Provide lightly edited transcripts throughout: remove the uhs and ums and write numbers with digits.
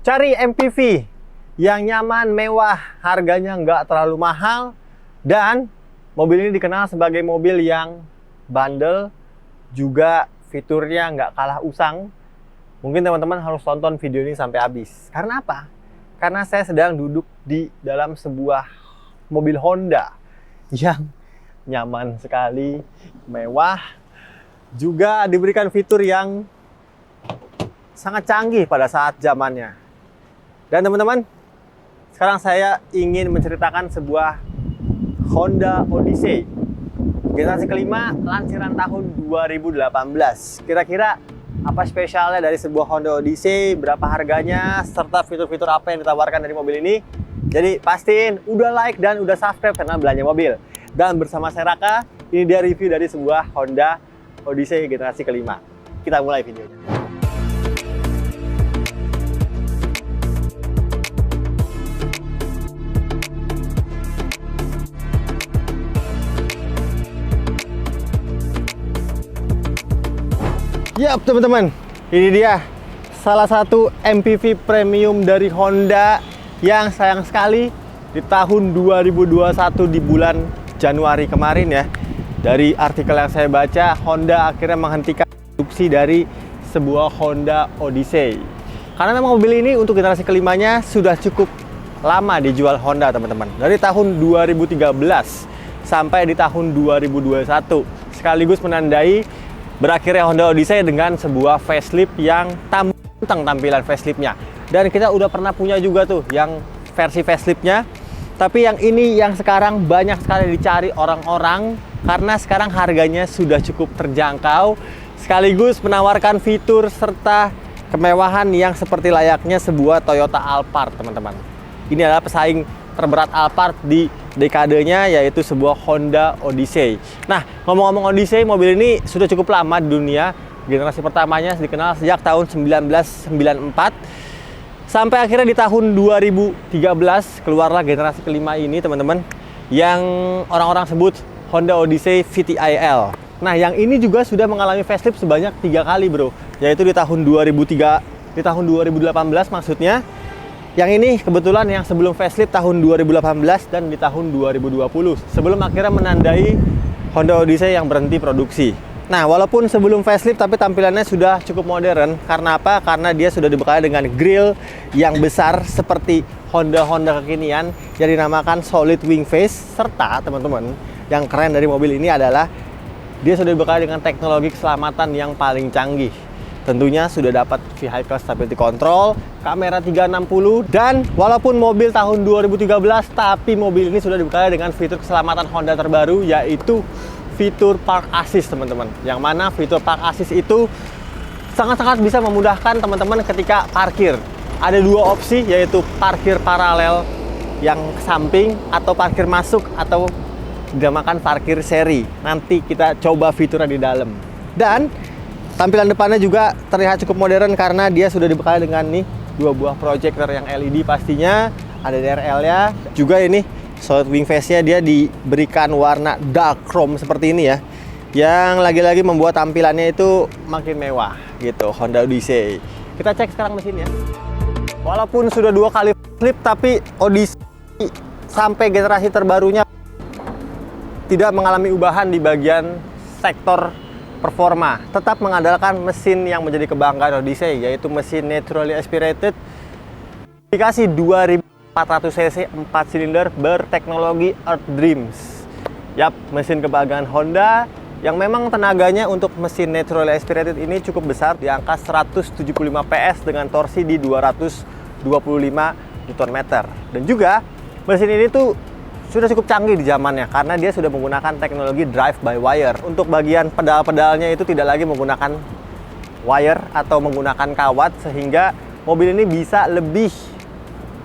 Cari MPV yang nyaman, mewah, harganya nggak terlalu mahal, dan mobil ini dikenal sebagai mobil yang bandel, juga fiturnya nggak kalah usang. Mungkin teman-teman harus tonton video ini sampai habis. Karena apa? Karena saya sedang duduk di dalam sebuah mobil Honda yang nyaman sekali, mewah, juga diberikan fitur yang sangat canggih pada saat zamannya. Dan teman-teman, sekarang saya ingin menceritakan sebuah Honda Odyssey generasi kelima, lansiran tahun 2018. Kira-kira apa spesialnya dari sebuah Honda Odyssey, berapa harganya, serta fitur-fitur apa yang ditawarkan dari mobil ini? Jadi pastiin udah like dan udah subscribe karena belanja mobil. Dan bersama saya Raka, ini dia review dari sebuah Honda Odyssey generasi kelima. Kita mulai videonya. Yap teman-teman, ini dia salah satu MPV premium dari Honda yang sayang sekali di tahun 2021 di bulan Januari kemarin ya. Dari artikel yang saya baca, Honda akhirnya menghentikan produksi dari sebuah Honda Odyssey. Karena memang mobil ini untuk generasi kelimanya sudah cukup lama dijual Honda teman-teman. Dari tahun 2013 sampai di tahun 2021. Sekaligus menandai berakhirnya Honda Odyssey dengan sebuah facelift yang tentang tampilan faceliftnya. Dan kita udah pernah punya juga tuh yang versi faceliftnya. Tapi yang ini yang sekarang banyak sekali dicari orang-orang karena sekarang harganya sudah cukup terjangkau. Sekaligus menawarkan fitur serta kemewahan yang seperti layaknya sebuah Toyota Alphard teman-teman. Ini adalah pesaing terberat Alphard di dekadenya, yaitu sebuah Honda Odyssey. Nah, ngomong-ngomong Odyssey, mobil ini sudah cukup lama di dunia. Generasi pertamanya dikenal sejak tahun 1994. Sampai akhirnya di tahun 2013 keluarlah generasi kelima ini, teman-teman, yang orang-orang sebut Honda Odyssey VTIL. Nah, yang ini juga sudah mengalami facelift sebanyak 3 kali, bro. Yaitu di tahun 2018 maksudnya. Yang ini kebetulan yang sebelum facelift tahun 2018 dan di tahun 2020. Sebelum akhirnya menandai Honda Odyssey yang berhenti produksi. Nah, walaupun sebelum facelift tapi tampilannya sudah cukup modern. Karena apa? Karena dia sudah dibekali dengan grill yang besar seperti Honda kekinian yang dinamakan solid wing face. Serta teman-teman, yang keren dari mobil ini adalah dia sudah dibekali dengan teknologi keselamatan yang paling canggih. Tentunya sudah dapat vehicle stability control, kamera 360, dan walaupun mobil tahun 2013, tapi mobil ini sudah dibekali dengan fitur keselamatan Honda terbaru, yaitu fitur Park Assist, teman-teman. Yang mana fitur Park Assist itu sangat-sangat bisa memudahkan teman-teman ketika parkir. Ada 2 opsi, yaitu parkir paralel yang samping, atau parkir masuk, atau dinamakan parkir seri. Nanti kita coba fiturnya di dalam. Dan tampilan depannya juga terlihat cukup modern karena dia sudah dibekali dengan nih 2 buah proyektor yang LED pastinya. Ada DRL-nya. Juga ini solid wing face-nya dia diberikan warna dark chrome seperti ini ya. Yang lagi-lagi membuat tampilannya itu makin mewah gitu, Honda Odyssey. Kita cek sekarang mesinnya. Walaupun sudah 2 kali flip, tapi Odyssey sampai generasi terbarunya tidak mengalami ubahan di bagian sektor performa, tetap mengandalkan mesin yang menjadi kebanggaan Odyssey, yaitu mesin naturally aspirated modifikasi 2400 cc 4 silinder berteknologi Earth Dreams. Yap, mesin kebanggaan Honda yang memang tenaganya untuk mesin naturally aspirated ini cukup besar, di angka 175 PS dengan torsi di 225 Nm. Dan juga mesin ini tuh sudah cukup canggih di zamannya karena dia sudah menggunakan teknologi drive by wire. Untuk bagian pedal-pedalnya itu tidak lagi menggunakan wire atau menggunakan kawat, sehingga mobil ini bisa lebih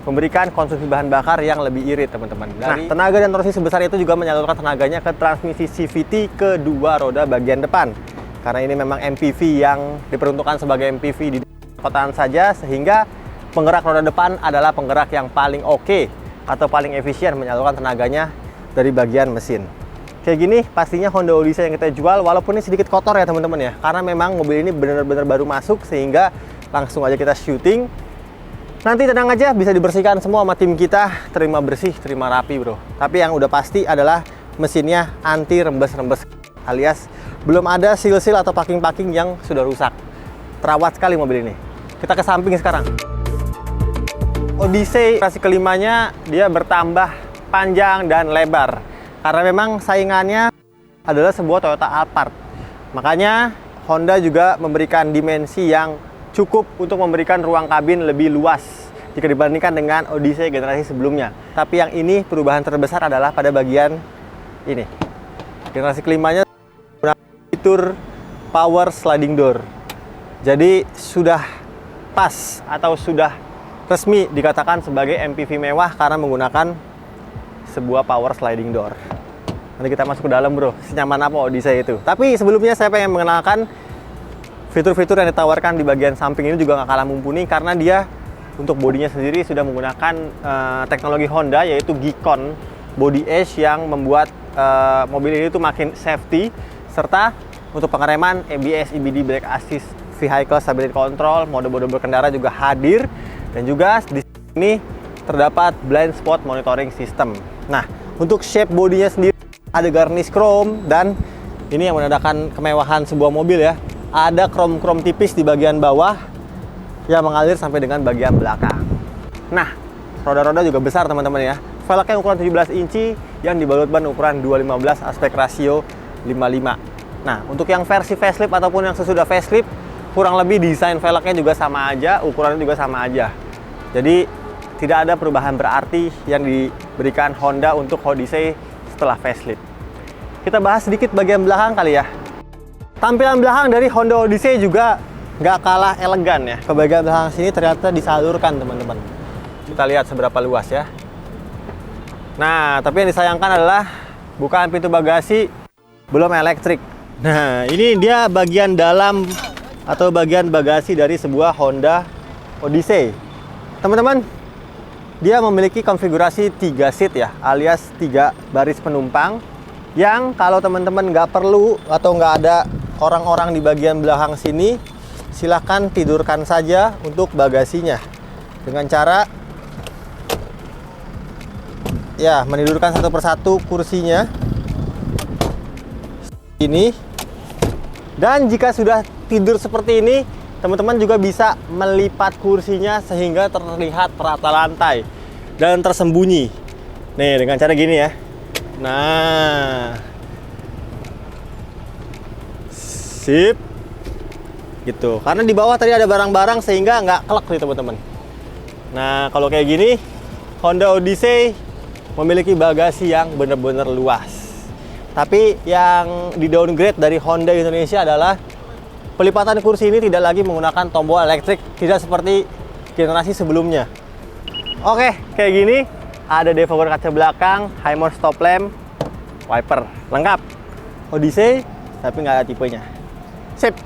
memberikan konsumsi bahan bakar yang lebih irit, teman-teman. Nah, tenaga dan torsi sebesar itu juga menyalurkan tenaganya ke transmisi CVT ke 2 roda bagian depan. Karena ini memang MPV yang diperuntukkan sebagai MPV di perkotaan saja, sehingga penggerak roda depan adalah penggerak yang paling oke atau paling efisien menyalurkan tenaganya dari bagian mesin. Kayak gini pastinya Honda Odyssey yang kita jual, walaupun ini sedikit kotor ya teman-teman ya, karena memang mobil ini benar-benar baru masuk, sehingga langsung aja kita syuting. Nanti tenang aja, bisa dibersihkan semua sama tim kita, terima bersih, terima rapi bro. Tapi yang udah pasti adalah mesinnya anti rembes-rembes, alias belum ada seal-seal atau packing-packing yang sudah rusak. Terawat sekali mobil ini. Kita ke samping sekarang. Odyssey versi kelimanya dia bertambah panjang dan lebar. Karena memang saingannya adalah sebuah Toyota Alphard. Makanya Honda juga memberikan dimensi yang cukup untuk memberikan ruang kabin lebih luas jika dibandingkan dengan Odyssey generasi sebelumnya. Tapi yang ini perubahan terbesar adalah pada bagian ini. Generasi kelimanya menggunakan fitur power sliding door. Jadi sudah pas atau sudah resmi dikatakan sebagai MPV mewah karena menggunakan sebuah power sliding door. Nanti kita masuk ke dalam bro, senyaman apa Odyssey itu. Tapi sebelumnya saya pengen mengenalkan fitur-fitur yang ditawarkan di bagian samping ini juga nggak kalah mumpuni karena dia untuk bodinya sendiri sudah menggunakan teknologi Honda yaitu Gicon Body Edge yang membuat mobil ini tuh makin safety, serta untuk pengereman ABS, EBD, Brake Assist, Vehicle Stability Control, mode-mode berkendara juga hadir, dan juga di sini terdapat blind spot monitoring system. Nah, untuk shape bodinya sendiri ada garnish chrome, dan ini yang menandakan kemewahan sebuah mobil ya. Ada krom-krom tipis di bagian bawah yang mengalir sampai dengan bagian belakang. Nah, roda-roda juga besar teman-teman ya. Velgnya ukuran 17 inci yang dibalut ban ukuran 215 aspek rasio 55. Nah, untuk yang versi facelift ataupun yang sesudah facelift, kurang lebih desain velgnya juga sama aja, ukurannya juga sama aja. Jadi, tidak ada perubahan berarti yang diberikan Honda untuk Odyssey setelah facelift. Kita bahas sedikit bagian belakang kali ya. Tampilan belakang dari Honda Odyssey juga nggak kalah elegan ya. Ke bagian belakang sini ternyata disalurkan teman-teman. Kita lihat seberapa luas ya. Nah, tapi yang disayangkan adalah bukaan pintu bagasi belum elektrik. Nah, ini dia bagian dalam atau bagian bagasi dari sebuah Honda Odyssey. Teman-teman, dia memiliki konfigurasi 3 seat ya, alias 3 baris penumpang. Yang kalau teman-teman nggak perlu atau nggak ada orang-orang di bagian belakang sini, silahkan tidurkan saja untuk bagasinya dengan cara ya menidurkan satu persatu kursinya ini. Dan jika sudah tidur seperti ini, teman-teman juga bisa melipat kursinya sehingga terlihat rata lantai dan tersembunyi. Nih, dengan cara gini ya. Nah, sip, gitu. Karena di bawah tadi ada barang-barang sehingga nggak kelek nih teman-teman. Nah, kalau kayak gini, Honda Odyssey memiliki bagasi yang benar-benar luas. Tapi yang di downgrade dari Honda Indonesia adalah pelipatan kursi ini tidak lagi menggunakan tombol elektrik, tidak seperti generasi sebelumnya. Oke, kayak gini. Ada defogger kaca belakang, high mount stop lamp, wiper, lengkap. Odyssey, tapi nggak ada tipenya. Sip,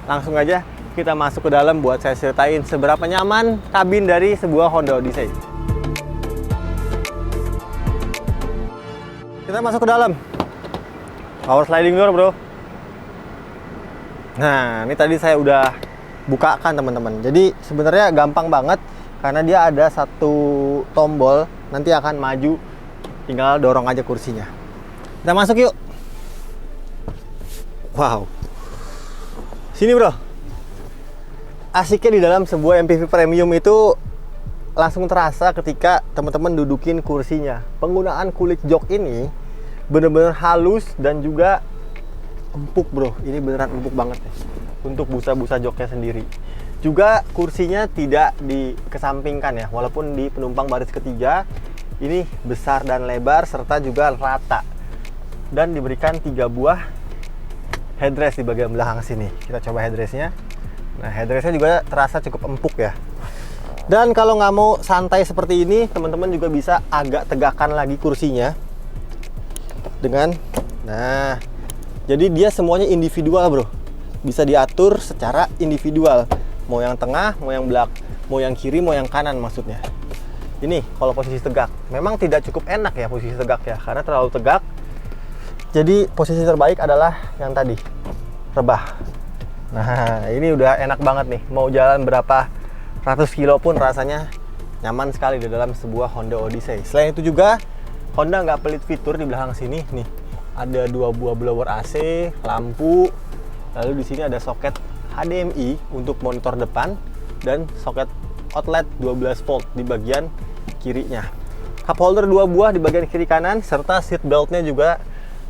langsung aja kita masuk ke dalam buat saya ceritain seberapa nyaman kabin dari sebuah Honda Odyssey. Kita masuk ke dalam. Power sliding door bro. Nah, ini tadi saya udah bukakan teman-teman. Jadi sebenarnya gampang banget karena dia ada satu tombol, nanti akan maju, tinggal dorong aja kursinya. Kita masuk yuk. Wow. Sini bro. Asiknya di dalam sebuah MPV premium itu langsung terasa ketika teman-teman dudukin kursinya. Penggunaan kulit jok ini bener-bener halus dan juga empuk bro. Ini beneran empuk banget ya, untuk busa-busa joknya sendiri. Juga kursinya tidak dikesampingkan ya, walaupun di penumpang baris ketiga ini besar dan lebar serta juga rata. Dan diberikan 3 buah headrest di bagian belakang sini. Kita coba headrestnya. Nah, headrestnya juga terasa cukup empuk ya. Dan kalau nggak mau santai seperti ini, teman-teman juga bisa agak tegakkan lagi kursinya dengan, nah, jadi dia semuanya individual bro, bisa diatur secara individual, mau yang tengah, mau yang belakang, mau yang kiri, mau yang kanan maksudnya. Ini kalau posisi tegak, memang tidak cukup enak ya posisi tegak ya, karena terlalu tegak. Jadi posisi terbaik adalah yang tadi, rebah. Nah, ini udah enak banget nih, mau jalan berapa ratus kilo pun rasanya Nyaman sekali di dalam sebuah Honda Odyssey. Selain itu juga Honda nggak pelit fitur di belakang sini nih. Ada 2 buah blower AC, lampu, lalu di sini ada soket HDMI untuk monitor depan dan soket outlet 12 volt di bagian kirinya. Cup holder 2 buah di bagian kiri kanan serta seat beltnya juga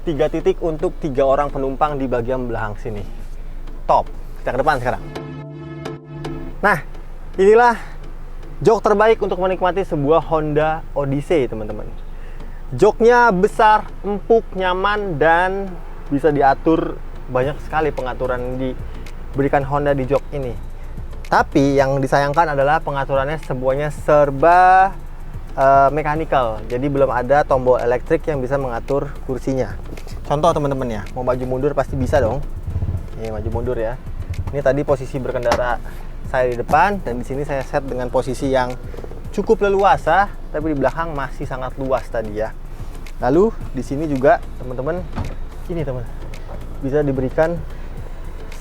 3 titik untuk 3 orang penumpang di bagian belakang sini. Top. Kita ke depan sekarang. Nah, inilah jok terbaik untuk menikmati sebuah Honda Odyssey, teman-teman. Joknya besar, empuk, nyaman, dan bisa diatur. Banyak sekali pengaturan yang diberikan Honda di jok ini. Tapi yang disayangkan adalah pengaturannya semuanya serba mechanical. Jadi belum ada tombol elektrik yang bisa mengatur kursinya. Contoh teman-teman ya, mau maju mundur pasti bisa dong. Ini maju mundur ya. Ini tadi posisi berkendara saya di depan, dan di sini saya set dengan posisi yang cukup leluasa, tapi di belakang masih sangat luas tadi ya. Lalu di sini juga teman-teman, ini teman, bisa diberikan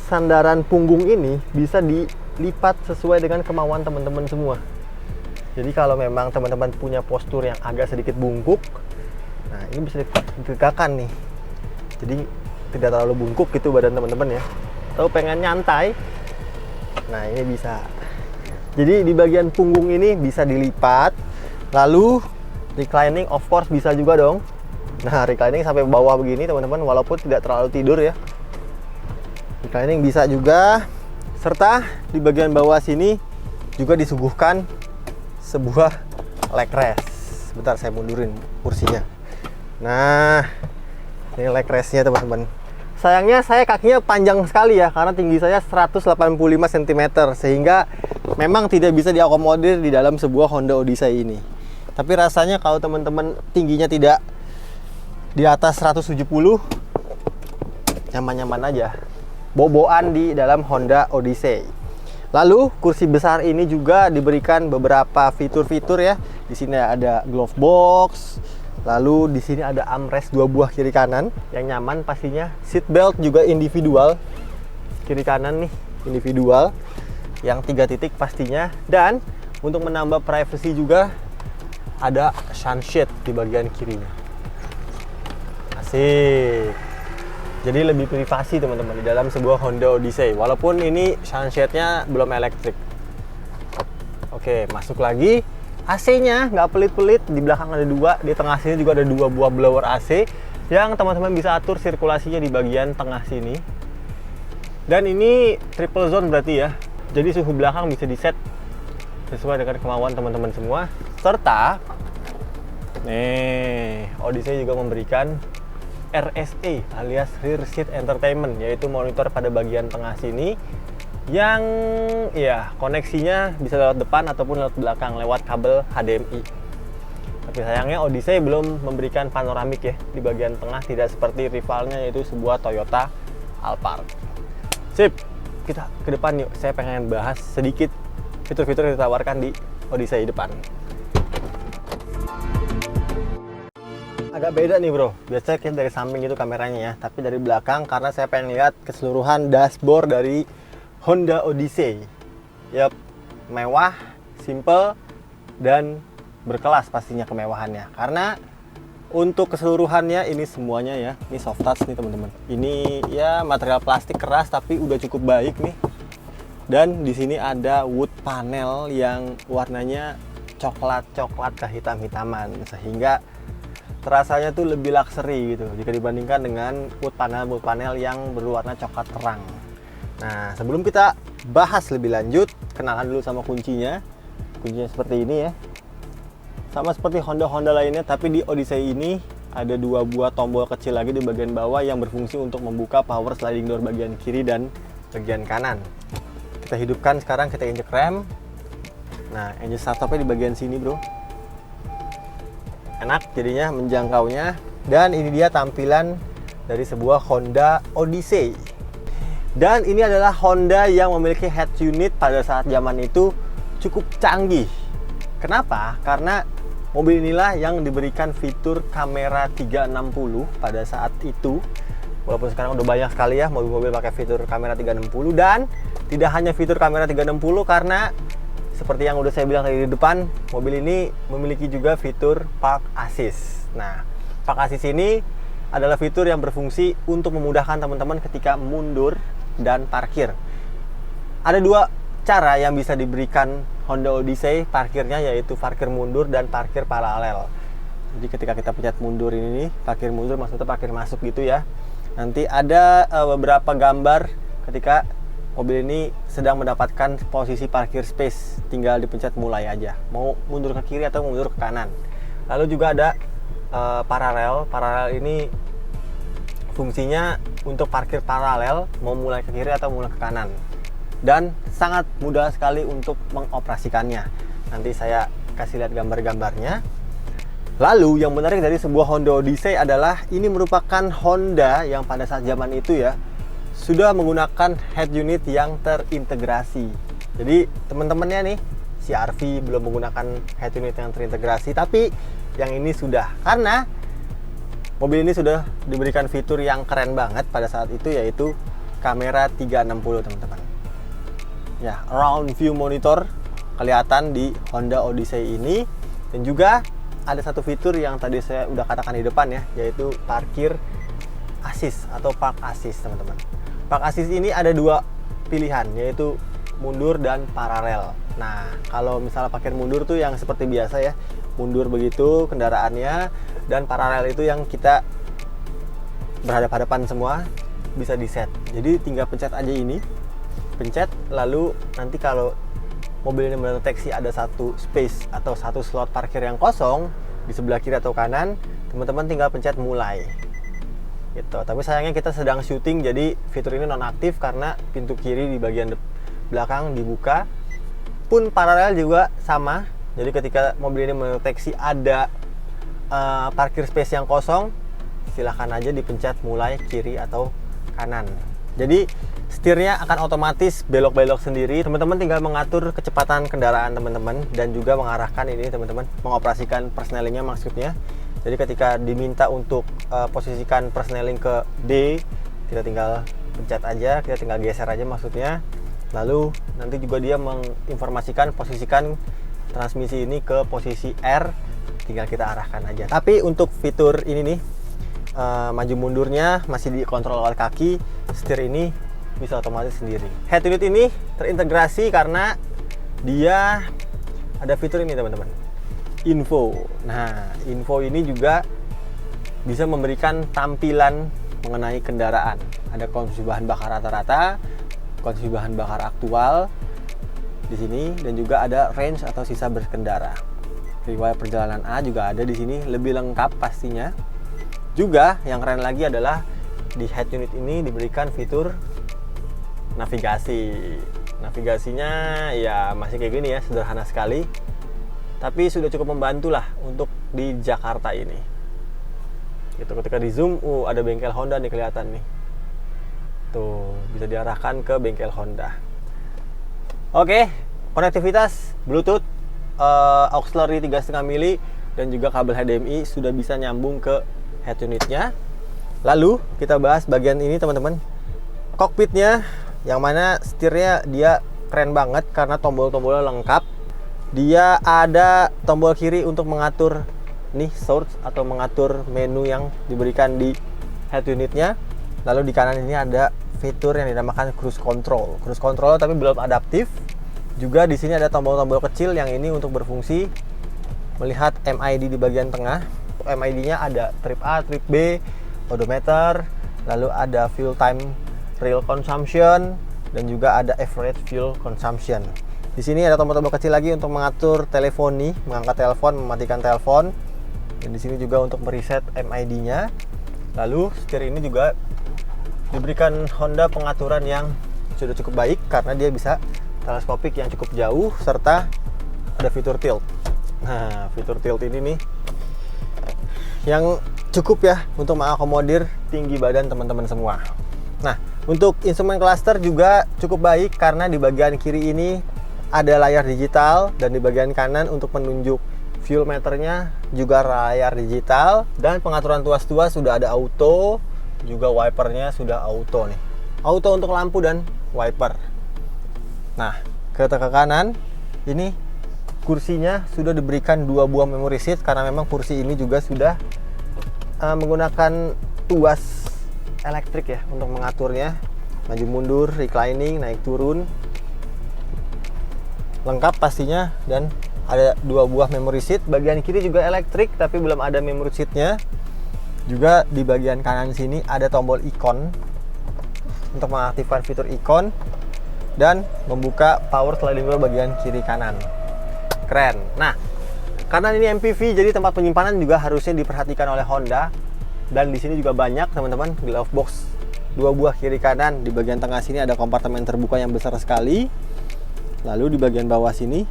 sandaran punggung ini bisa dilipat sesuai dengan kemauan teman-teman semua. Jadi kalau memang teman-teman punya postur yang agak sedikit bungkuk, nah ini bisa ditegakkan nih. Jadi tidak terlalu bungkuk gitu badan teman-teman ya. Atau pengen nyantai, nah ini bisa. Jadi di bagian punggung ini bisa dilipat. Lalu reclining of course bisa juga dong. Nah reclining sampai bawah begini teman-teman, walaupun tidak terlalu tidur ya. Reclining bisa juga. Serta di bagian bawah sini juga disuguhkan sebuah leg rest. Bentar saya mundurin kursinya. Nah ini leg restnya teman-teman. Sayangnya saya kakinya panjang sekali ya, karena tinggi saya 185 cm, sehingga memang tidak bisa diakomodir di dalam sebuah Honda Odyssey ini. Tapi rasanya kalau teman-teman tingginya tidak di atas 170, nyaman-nyaman aja. Boboan di dalam Honda Odyssey. Lalu kursi besar ini juga diberikan beberapa fitur-fitur ya. Di sini ada glove box. Lalu di sini ada armrest 2 buah kiri kanan yang nyaman pastinya. Seat belt juga individual. Kiri kanan nih individual yang 3 titik pastinya. Dan untuk menambah privacy juga ada sunshade di bagian kirinya. Asik. Jadi lebih privasi teman-teman di dalam sebuah Honda Odyssey. Walaupun ini sunshade-nya belum elektrik. Oke, masuk lagi. AC-nya nggak pelit-pelit, di belakang ada 2, di tengah sini juga ada 2 buah blower AC yang teman-teman bisa atur sirkulasinya di bagian tengah sini. Dan ini triple zone berarti ya, jadi suhu belakang bisa di set sesuai dengan kemauan teman-teman semua. Serta nih Odyssey juga memberikan RSE alias Rear Seat Entertainment, yaitu monitor pada bagian tengah sini yang ya koneksinya bisa lewat depan ataupun lewat belakang lewat kabel HDMI. Tapi sayangnya Odyssey belum memberikan panoramik ya di bagian tengah, tidak seperti rivalnya yaitu sebuah Toyota Alphard. Sip, kita ke depan yuk. Saya pengen bahas sedikit fitur-fitur yang ditawarkan di Odyssey depan. Agak beda nih bro, biasanya kita dari samping itu kameranya ya, tapi dari belakang karena saya pengen lihat keseluruhan dashboard dari Honda Odyssey. Yap, mewah, simple, dan berkelas pastinya kemewahannya. Karena untuk keseluruhannya ini semuanya ya, ini soft touch nih teman-teman. Ini ya material plastik keras tapi udah cukup baik nih. Dan di sini ada wood panel yang warnanya coklat-coklat kehitam-hitaman, sehingga terasanya tuh lebih luxury gitu jika dibandingkan dengan wood panel yang berwarna coklat terang. Nah, sebelum kita bahas lebih lanjut, kenalan dulu sama kuncinya. Kuncinya seperti ini ya. Sama seperti Honda-Honda lainnya, tapi di Odyssey ini ada 2 buah tombol kecil lagi di bagian bawah yang berfungsi untuk membuka power sliding door bagian kiri dan bagian kanan. Kita hidupkan sekarang, kita injek rem. Nah, engine startupnya di bagian sini bro. Enak jadinya menjangkaunya. Dan ini dia tampilan dari sebuah Honda Odyssey. Dan ini adalah Honda yang memiliki head unit pada saat zaman itu cukup canggih. Kenapa? Karena mobil inilah yang diberikan fitur kamera 360 pada saat itu. Walaupun sekarang udah banyak sekali ya mobil-mobil pakai fitur kamera 360. Dan tidak hanya fitur kamera 360, karena seperti yang udah saya bilang tadi di depan, mobil ini memiliki juga fitur Park Assist. Nah, Park Assist ini adalah fitur yang berfungsi untuk memudahkan teman-teman ketika mundur dan parkir. Ada dua cara yang bisa diberikan Honda Odyssey parkirnya, yaitu parkir mundur dan parkir paralel. Jadi ketika kita pencet mundur ini nih, parkir mundur maksudnya parkir masuk gitu ya. Nanti ada beberapa gambar ketika mobil ini sedang mendapatkan posisi parkir space, tinggal dipencet mulai aja. Mau mundur ke kiri atau mundur ke kanan. Lalu juga ada paralel. Paralel ini fungsinya untuk parkir paralel, mau mulai ke kiri atau mulai ke kanan. Dan sangat mudah sekali untuk mengoperasikannya. Nanti saya kasih lihat gambar-gambarnya. Lalu yang menarik dari sebuah Honda Odyssey adalah ini merupakan Honda yang pada saat zaman itu ya sudah menggunakan head unit yang terintegrasi. Jadi teman-temannya nih, CR-V belum menggunakan head unit yang terintegrasi, tapi yang ini sudah, karena mobil ini sudah diberikan fitur yang keren banget pada saat itu, yaitu kamera 360 teman-teman. Ya, round view monitor kelihatan di Honda Odyssey ini, dan juga ada satu fitur yang tadi saya udah katakan di depan ya, yaitu parkir assist atau park assist teman-teman. Park assist ini ada dua pilihan, yaitu mundur dan paralel. Nah, kalau misalnya parkir mundur tuh yang seperti biasa ya, mundur begitu kendaraannya, dan paralel itu yang kita berhadapan-hadapan semua, bisa di set. Jadi tinggal pencet aja ini, pencet, lalu nanti kalau mobil ini mendeteksi ada satu space atau satu slot parkir yang kosong di sebelah kiri atau kanan, teman-teman tinggal pencet mulai gitu. Tapi sayangnya kita sedang syuting, jadi fitur ini nonaktif karena pintu kiri di bagian belakang dibuka. Pun paralel juga sama, jadi ketika mobil ini mendeteksi ada parkir space yang kosong, silahkan aja dipencet mulai kiri atau kanan. Jadi setirnya akan otomatis belok-belok sendiri. Teman-teman tinggal mengatur kecepatan kendaraan teman-teman dan juga mengarahkan ini teman-teman, mengoperasikan persnelingnya maksudnya. Jadi ketika diminta untuk posisikan persneling ke D, kita tinggal pencet aja, kita tinggal geser aja maksudnya. Lalu nanti juga dia menginformasikan posisikan transmisi ini ke posisi R, tinggal kita arahkan aja. Tapi untuk fitur ini nih, maju mundurnya masih dikontrol oleh kaki, setir ini bisa otomatis sendiri. Head unit ini terintegrasi karena dia ada fitur ini teman-teman, info. Nah, info ini juga bisa memberikan tampilan mengenai kendaraan. Ada konsumsi bahan bakar rata-rata, konsumsi bahan bakar aktual di sini, dan juga ada range atau sisa berkendara. Riwayat perjalanan A juga ada di sini, lebih lengkap pastinya. Juga yang keren lagi adalah di head unit ini diberikan fitur navigasi. Navigasinya ya masih kayak gini ya, sederhana sekali, tapi sudah cukup membantu lah untuk di Jakarta ini. Gitu, ketika di zoom, ada bengkel Honda nih kelihatan nih. Tuh, bisa diarahkan ke bengkel Honda. Oke, konektivitas Bluetooth, auxiliary 3,5 mili dan juga kabel HDMI sudah bisa nyambung ke head unitnya. Lalu kita bahas bagian ini teman-teman, kokpitnya, yang mana setirnya dia keren banget karena tombol-tombolnya lengkap. Dia ada tombol kiri untuk mengatur nih source atau mengatur menu yang diberikan di head unitnya. Lalu di kanan ini ada fitur yang dinamakan cruise control. Cruise control tapi belum adaptif. Juga di sini ada tombol-tombol kecil yang ini untuk berfungsi melihat MID di bagian tengah. MID-nya ada trip A, trip B, odometer, lalu ada fuel time real consumption, dan juga ada average fuel consumption. Di sini ada tombol-tombol kecil lagi untuk mengatur teleponi, mengangkat telepon, mematikan telepon, dan di sini juga untuk mereset MID-nya. Lalu setir ini juga diberikan Honda pengaturan yang sudah cukup baik karena dia bisa teleskopik yang cukup jauh serta ada fitur tilt. Nah, fitur tilt ini nih yang cukup ya untuk mengakomodir tinggi badan teman-teman semua. Nah, untuk instrumen cluster juga cukup baik karena di bagian kiri ini ada layar digital dan di bagian kanan untuk menunjuk fuel meternya juga layar digital, dan pengaturan tuas-tuas sudah ada auto, juga wipernya sudah auto nih. Auto untuk lampu dan wiper. Nah, ke kanan Ini kursinya sudah diberikan 2 buah memory seat karena memang kursi ini juga sudah menggunakan tuas elektrik ya untuk mengaturnya, maju mundur, reclining, naik turun, lengkap pastinya. Dan ada 2 buah memory seat. Bagian kiri juga elektrik tapi belum ada memory seatnya. Juga di bagian kanan sini ada tombol ikon untuk mengaktifkan fitur ikon dan membuka power sliding door bagian kiri kanan. Keren. Nah, karena ini MPV jadi tempat penyimpanan juga harusnya diperhatikan oleh Honda. Dan di sini juga banyak teman-teman glove box 2 buah kiri kanan. Di bagian tengah sini ada kompartemen terbuka yang besar sekali. Lalu di bagian bawah sini,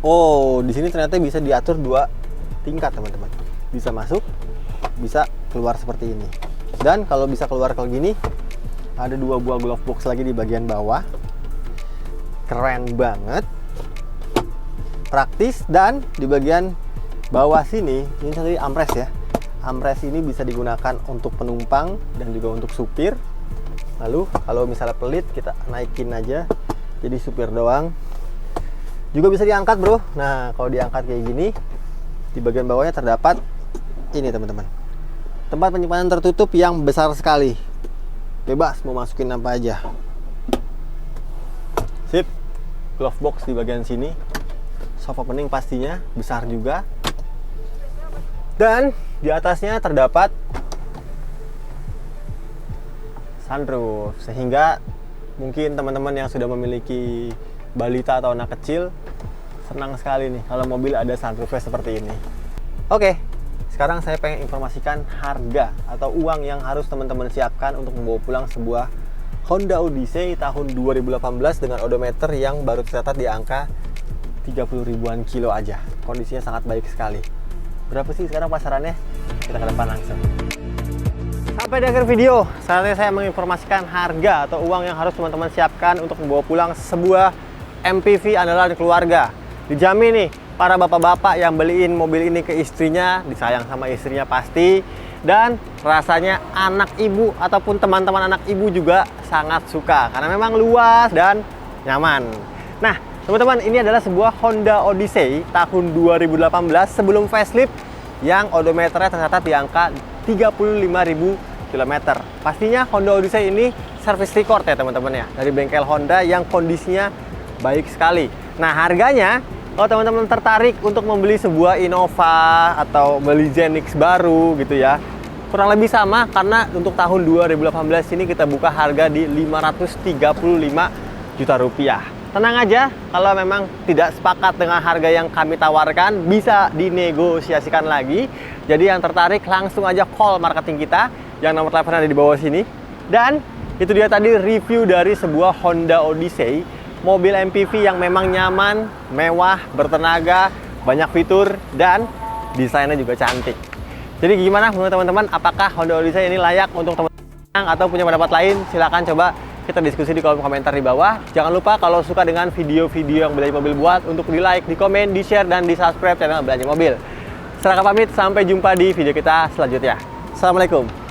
oh, di sini ternyata bisa diatur 2 tingkat teman-teman. Bisa masuk, bisa keluar seperti ini. Dan kalau bisa keluar kayak gini, ada 2 buah glove box lagi di bagian bawah. Keren banget, praktis. Dan di bagian bawah sini, ini tadi armrest ya. Armrest ini bisa digunakan untuk penumpang dan juga untuk supir. Lalu kalau misalnya pelit, kita naikin aja jadi supir doang. Juga bisa diangkat bro. Nah, kalau diangkat kayak gini, di bagian bawahnya terdapat ini teman-teman, tempat penyimpanan tertutup yang besar sekali. Bebas mau masukin apa aja. Sip. Glove box di bagian sini. Sofa pening pastinya besar juga. Dan di atasnya terdapat sunroof, sehingga mungkin teman-teman yang sudah memiliki balita atau anak kecil senang sekali nih kalau mobil ada sunroofnya seperti ini. Oke, sekarang saya pengen informasikan harga atau uang yang harus teman-teman siapkan untuk membawa pulang sebuah Honda Odyssey tahun 2018 dengan odometer yang baru tercatat di angka 30 ribuan kilo aja. Kondisinya sangat baik sekali. Berapa sih sekarang pasarannya? Kita ke depan langsung. Sampai di akhir video, saatnya saya menginformasikan harga atau uang yang harus teman-teman siapkan untuk membawa pulang sebuah MPV andalan keluarga. Dijamin nih, para bapak-bapak yang beliin mobil ini ke istrinya, disayang sama istrinya pasti. Dan rasanya anak ibu ataupun teman-teman anak ibu juga sangat suka karena memang luas dan nyaman. Nah, teman-teman, ini adalah sebuah Honda Odyssey tahun 2018 sebelum facelift yang odometernya tercatat di angka 35.000 km. Pastinya Honda Odyssey ini service record ya teman-teman ya, dari bengkel Honda yang kondisinya baik sekali. Nah, harganya kalau teman-teman tertarik untuk membeli sebuah Innova atau beli Zenix baru gitu ya, kurang lebih sama karena untuk tahun 2018 ini kita buka harga di 535 juta rupiah. Tenang aja, kalau memang tidak sepakat dengan harga yang kami tawarkan, bisa dinegosiasikan lagi. Jadi yang tertarik langsung aja call marketing kita, yang nomor telepon ada di bawah sini. Dan itu dia tadi review dari sebuah Honda Odyssey, mobil MPV yang memang nyaman, mewah, bertenaga, banyak fitur, dan desainnya juga cantik. Jadi gimana menurut teman-teman, apakah Honda Odyssey ini layak untuk teman-teman atau punya pendapat lain? Silahkan coba kita diskusi di kolom komentar di bawah. Jangan lupa kalau suka dengan video-video yang Belanja Mobil buat, untuk di like, di komen, di share, dan di subscribe channel Belanja Mobil. Seraka pamit, sampai jumpa di video kita selanjutnya. Assalamualaikum.